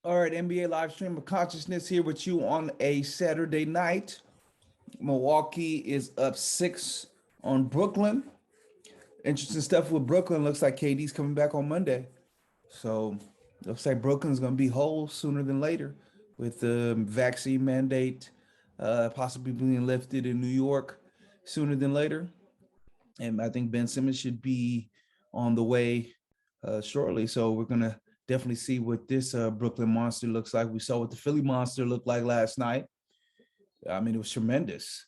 All right, NBA live stream of consciousness here with you on a Saturday night. Milwaukee is up 6 on Brooklyn. Interesting stuff with Brooklyn. Looks like KD's coming back on Monday. So looks like Brooklyn's going to be whole sooner than later with the vaccine mandate possibly being lifted in New York sooner than later. And I think Ben Simmons should be on the way shortly. So we're going to definitely see what this Brooklyn Monster looks like. We saw what the Philly Monster looked like last night. I mean, it was tremendous.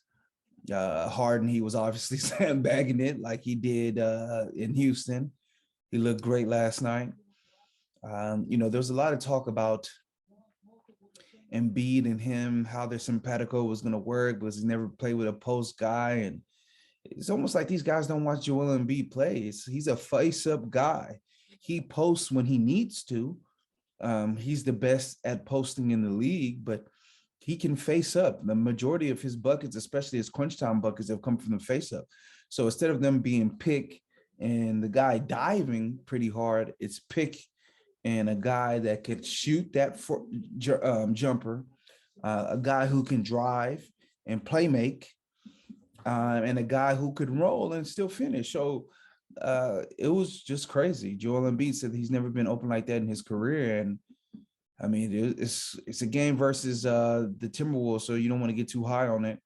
Harden, he was obviously sandbagging it like he did in Houston. He looked great last night. There's a lot of talk about Embiid and him, how their simpatico was going to work, because he's never played with a post guy. And it's almost like these guys don't watch Joel Embiid play. He's a face-up guy. He posts when he needs to. He's the best at posting in the league, but he can face up. The majority of his buckets, especially his crunch time buckets, have come from the face up. So instead of them being pick and the guy diving pretty hard, it's pick and a guy that could shoot that jumper, a guy who can drive and play make, and a guy who could roll and still finish. So it was just crazy. Joel Embiid said he's never been open like that in his career. And I mean, it's a game versus the Timberwolves, so you don't want to get too high on it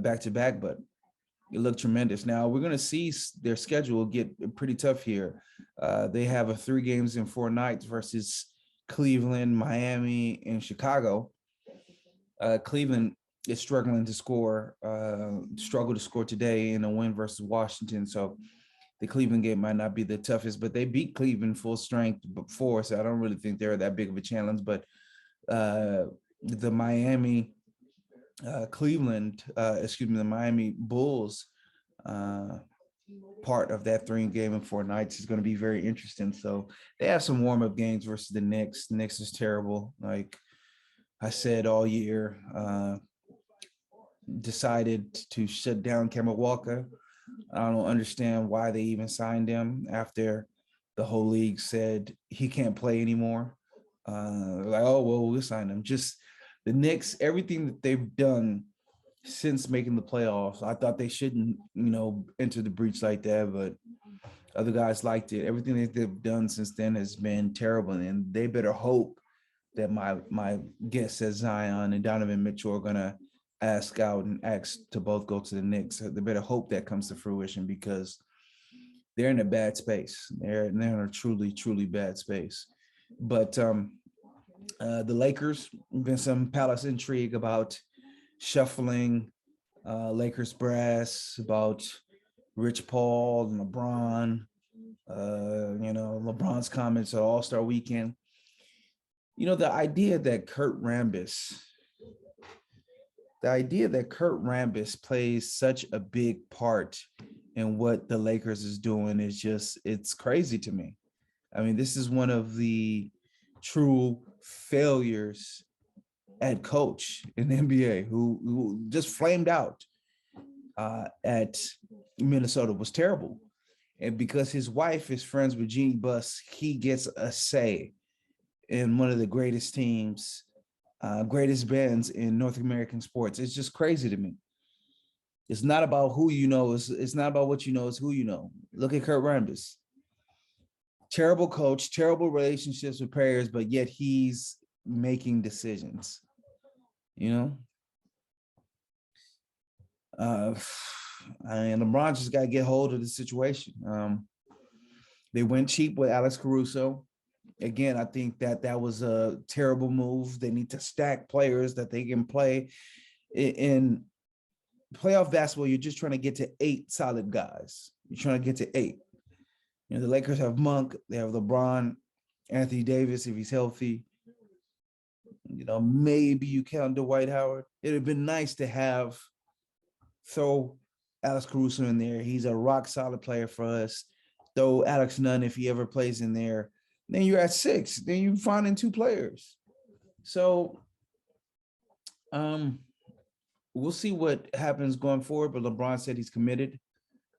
back to back, but it looked tremendous. Now we're going to see their schedule get pretty tough here. They have a 3 games in 4 nights versus Cleveland, Miami, and Chicago. Cleveland is struggling to score, struggled to score today in a win versus Washington. So the Cleveland game might not be the toughest, but they beat Cleveland full strength before, so I don't really think they're that big of a challenge. But the Miami the Miami Bulls part of that 3 game in 4 nights is going to be very interesting. So they have some warm-up games versus the Knicks. The Knicks is terrible. Like I said all year, decided to shut down Kemba Walker. I don't understand why they even signed him after the whole league said he can't play anymore. Like, oh, well, we'll sign him. Just the Knicks, everything that they've done since making the playoffs, I thought they shouldn't, enter the breach like that, but other guys liked it. Everything that they've done since then has been terrible, and they better hope that my guess says Zion and Donovan Mitchell are going to ask out and ask to both go to the Knicks. They better hope that comes to fruition because they're in a bad space. They're in a truly, truly bad space. But the Lakers, been some palace intrigue about shuffling Lakers brass, about Rich Paul and LeBron, LeBron's comments at All-Star Weekend. The idea that Kurt Rambis plays such a big part in what the Lakers is doing is it's crazy to me. I mean, this is one of the true failures at coach in the NBA who just flamed out at Minnesota, was terrible. And because his wife is friends with Jeannie Buss, he gets a say in one of the greatest teams, greatest bands in North American sports. It's just crazy to me. It's not about who you know. It's not about what you know. It's who you know. Look at Kurt Rambis. Terrible coach, terrible relationships with players, but yet he's making decisions. And LeBron just got to get hold of the situation. They went cheap with Alex Caruso. Again, I think that was a terrible move. They need to stack players that they can play. In playoff basketball, you're just trying to get to 8 solid guys. You're trying to get to 8. The Lakers have Monk. They have LeBron, Anthony Davis, if he's healthy. Maybe you count Dwight Howard. It'd have been nice to throw Alex Caruso in there. He's a rock solid player for us. Throw Alex Nunn if he ever plays in there. Then you're at 6. Then you find in 2 players. So we'll see what happens going forward. But LeBron said he's committed.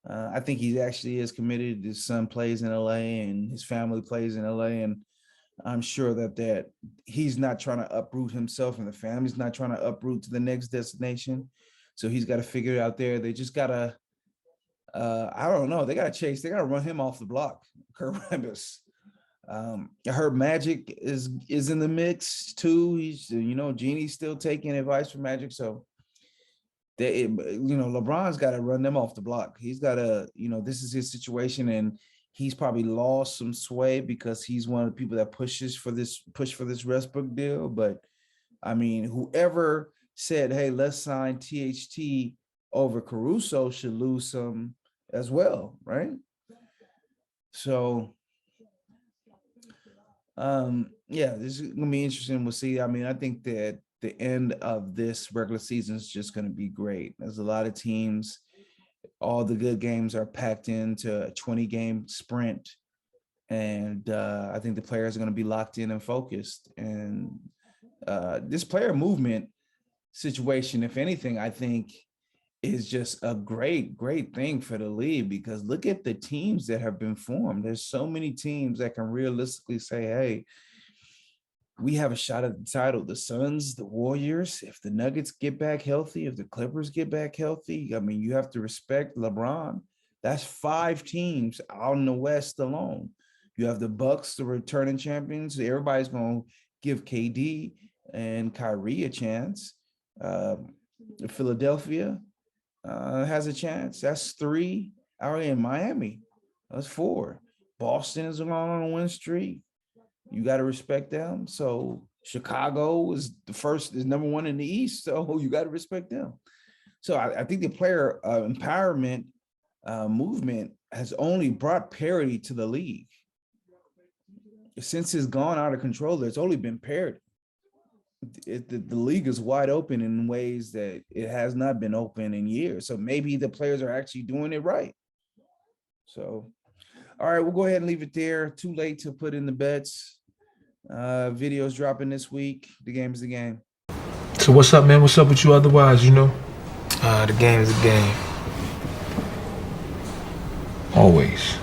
I think he actually is committed. His son plays in LA and his family plays in LA. And I'm sure that he's not trying to uproot himself and the family's not trying to uproot to the next destination. So he's got to figure it out there. They just gotta, I don't know. They gotta run him off the block. Kurt Rambis. I heard Magic is in the mix too. He's, Genie's still taking advice from Magic. So LeBron's got to run them off the block. He's got to, this is his situation, and he's probably lost some sway because he's one of the people that push for this Westbrook deal. But I mean, whoever said, hey, let's sign THT over Caruso should lose some as well, right? So yeah, this is gonna be interesting. We'll see. I mean, I think that the end of this regular season is just going to be great. There's a lot of teams. All the good games are packed into a 20-game sprint. And I think the players are going to be locked in and focused. And this player movement situation, if anything, I think is just a great, great thing for the league, because look at the teams that have been formed. There's so many teams that can realistically say, hey, we have a shot at the title. The Suns, the Warriors, if the Nuggets get back healthy, if the Clippers get back healthy, I mean, you have to respect LeBron. That's 5 teams out in the West alone. You have the Bucks, the returning champions. Everybody's going to give KD and Kyrie a chance. Philadelphia has a chance. That's 3 out in Miami. That's 4. Boston is on a win streak. You got to respect them. So Chicago is number 1 in the East. So you got to respect them. So I think the player empowerment movement has only brought parity to the league. Since it's gone out of control, there's only been parity. The league is wide open in ways that it has not been open in years. So maybe the players are actually doing it right. So, all right, we'll go ahead and leave it there. Too late to put in the bets. Videos dropping this week. The game is the game. So what's up, man? What's up with you otherwise, The game is a game. Always.